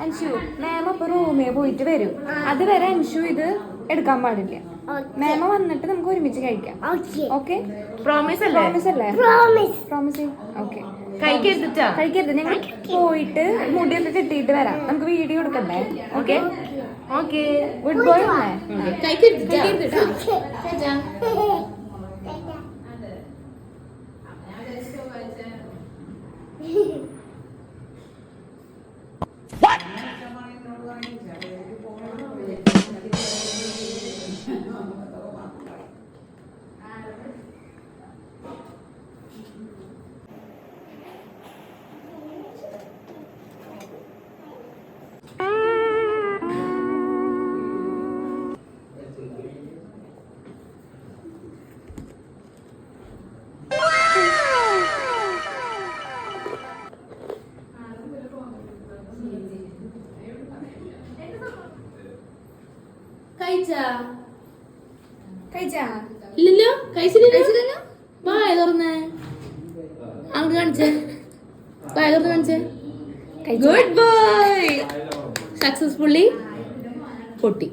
അൻഷു മാം അപ്പൊ റൂമിൽ പോയിട്ട് വരും. അതുവരെ അൻഷു ഇത് എടുക്കാൻ പാടില്ല. മാമ വന്നിട്ട് നമുക്ക് ഒരുമിച്ച് കഴിക്കാം. ഓക്കെ? പ്രോമിസ് അല്ലേ? പ്രോമിസ്. ഓക്കെ. കഴിക്കരുത്. ഞങ്ങൾ പോയിട്ട് മുടിയൊക്കെ കെട്ടിയിട്ട് വരാം. നമുക്ക് വീഡിയോ എടുക്കണ്ടേ? ഓക്കെ? ഓക്കെ. Good boy. കഴിക്കരുത്. ഇല്ലല്ലോ, കഴിച്ചില്ലല്ലോ. വായ തുറന്നേ, അങ്ങോട്ട് കാണിച്ചേ. വായ തുറന്ന് കാണിച്ചേ. Good boy. സക്സസ്ഫുള്ളി പൊട്ടി.